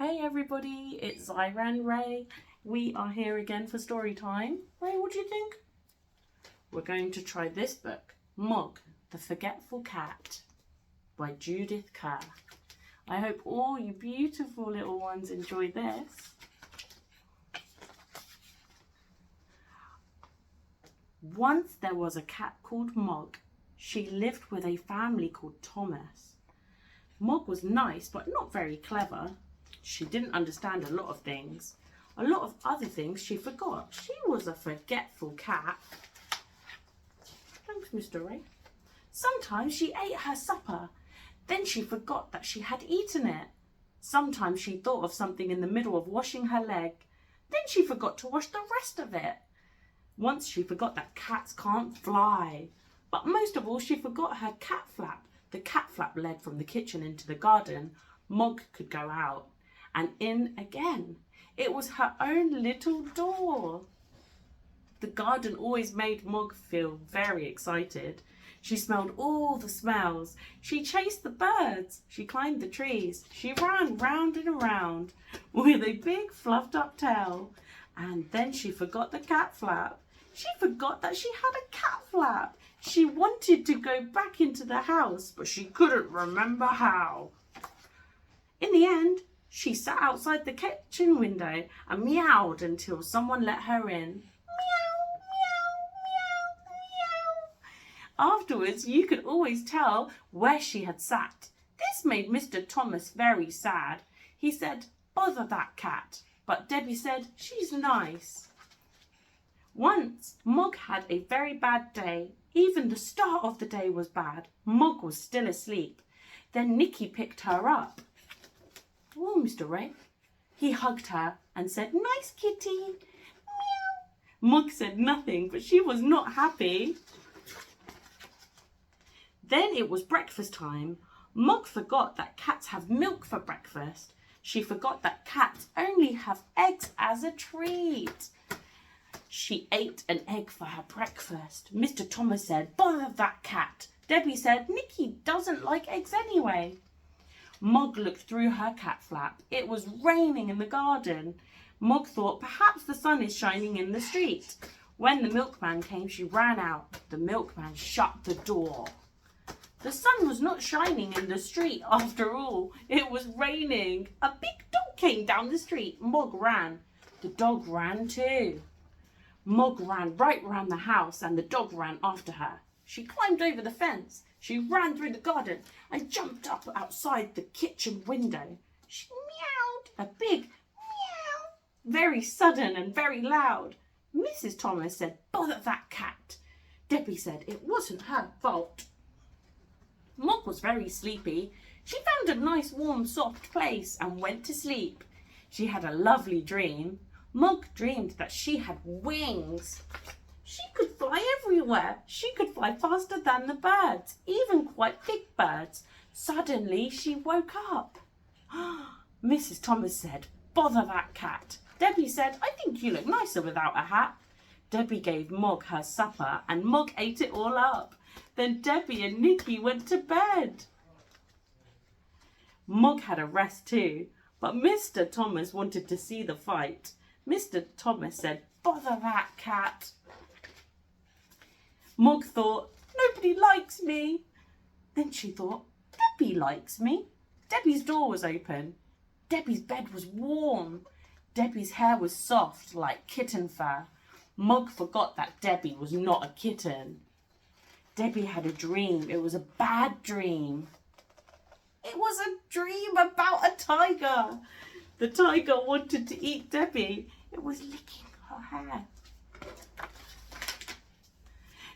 Hey everybody, it's Zaira and Ray. We are here again for story time. Ray, what do you think? We're going to try this book, Mug, the Forgetful Cat by Judith Kerr. I hope all you beautiful little ones enjoy this. Once there was a cat called Mug. She lived with a family called Thomas. Mug was nice but not very clever. She didn't understand a lot of things. A lot of other things she forgot. She was a forgetful cat. Thanks, Mr. Ray. Sometimes she ate her supper. Then she forgot that she had eaten it. Sometimes she thought of something in the middle of washing her leg. Then she forgot to wash the rest of it. Once she forgot that cats can't fly. But most of all, she forgot her cat flap. The cat flap led from the kitchen into the garden. Mug could go out and in again. It was her own little door. The garden always made Mug feel very excited. She smelled all the smells. She chased the birds. She climbed the trees. She ran round and around with a big fluffed up tail. And then she forgot the cat flap. She forgot that she had a cat flap. She wanted to go back into the house, but she couldn't remember how. In the end, she sat outside the kitchen window and meowed until someone let her in. Meow, meow, meow, meow. Afterwards, you could always tell where she had sat. This made Mr. Thomas very sad. He said, "Bother that cat." But Debbie said, "She's nice." Once, Mug had a very bad day. Even the start of the day was bad. Mug was still asleep. Then Nicky picked her up. "Oh, Mr. Ray." He hugged her and said, "Nice kitty." Meow. Mug said nothing, but she was not happy. Then it was breakfast time. Mug forgot that cats have milk for breakfast. She forgot that cats only have eggs as a treat. She ate an egg for her breakfast. Mr. Thomas said, "Bother that cat." Debbie said, "Nicky doesn't like eggs anyway." Mug looked through her cat flap. It was raining in the garden. Mug thought perhaps the sun is shining in the street. When the milkman came, she ran out. The milkman shut the door. The sun was not shining in the street after all. It was raining. A big dog came down the street. Mug ran. The dog ran too. Mug ran right round the house and the dog ran after her. She climbed over the fence. She ran through the garden and jumped up outside the kitchen window. She meowed a big meow, very sudden and very loud. Mrs. Thomas said, "Bother that cat." Debbie said it wasn't her fault. Mug was very sleepy. She found a nice warm soft place and went to sleep. She had a lovely dream. Mug dreamed that she had wings. She could fly everywhere. She could fly faster than the birds, even quite big birds. Suddenly she woke up. Mrs. Thomas said, "Bother that cat." Debbie said, "I think you look nicer without a hat." Debbie gave Mug her supper and Mug ate it all up. Then Debbie and Nicky went to bed. Mug had a rest too, but Mr. Thomas wanted to see the fight. Mr. Thomas said, "Bother that cat." Mug thought, "Nobody likes me." Then she thought, "Debbie likes me." Debbie's door was open. Debbie's bed was warm. Debbie's hair was soft like kitten fur. Mug forgot that Debbie was not a kitten. Debbie had a dream. It was a bad dream. It was a dream about a tiger. The tiger wanted to eat Debbie. It was licking her hair.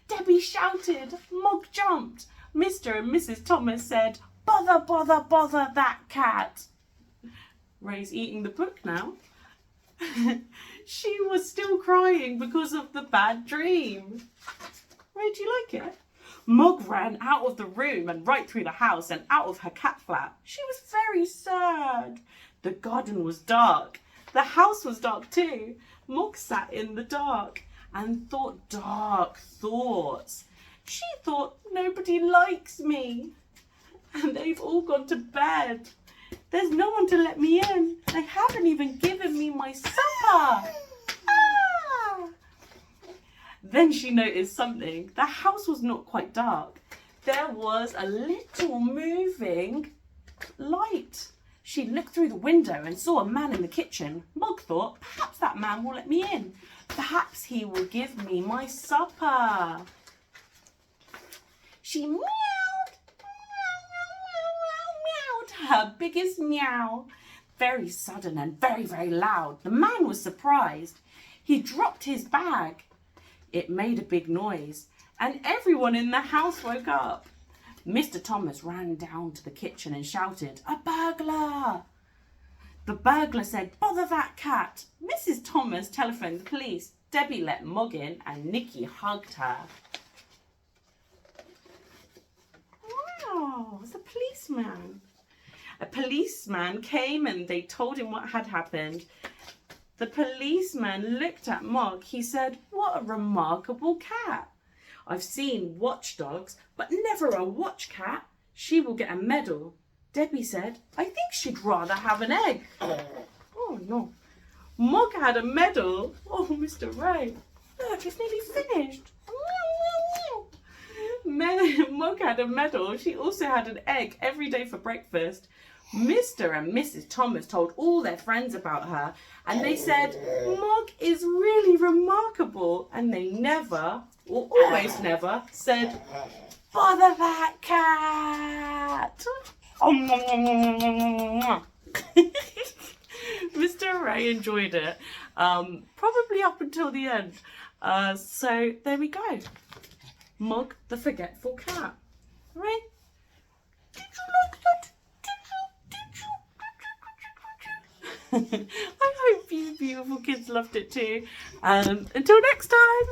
Debbie shouted. Mug jumped. Mr. and Mrs. Thomas said, "Bother, bother, bother that cat." Ray's eating the book now. She was still crying because of the bad dream. Ray, do you like it? Mug ran out of the room and right through the house and out of her cat flap. She was very sad. The garden was dark. The house was dark too. Mug sat in the dark and thought dark thoughts. She thought, "Nobody likes me. And they've all gone to bed." There's no one to let me in. They haven't even given me my supper. Ah! Then she noticed something. The house was not quite dark. There was a little moving light. She looked through the window and saw a man in the kitchen. Mug thought, perhaps that man will let me in. Perhaps he will give me my supper. She meowed, her biggest meow. Very sudden and very, very loud. The man was surprised. He dropped his bag. It made a big noise, and everyone in the house woke up. Mr. Thomas ran down to the kitchen and shouted, "A burglar!" The burglar said, "Bother that cat." Mrs. Thomas telephoned the police. Debbie let Mug in and Nikki hugged her. Wow, it's a policeman. A policeman came and they told him what had happened. The policeman looked at Mug. He said, "What a remarkable cat. I've seen watchdogs, but never a watch cat. She will get a medal." Debbie said, "I think she'd rather have an egg." Oh no. Mug had a medal. Oh, Mr. Ray. Look, it's nearly finished. Mug had a medal. She also had an egg every day for breakfast. Mr. and Mrs. Thomas told all their friends about her, and they said, "Mug is really remarkable," and they never, or almost never, said, "Bother that cat." Mr. Ray enjoyed it, probably up until the end. So there we go. Mug the forgetful cat. Ray, did you like that? I hope you beautiful kids loved it too. Until next time.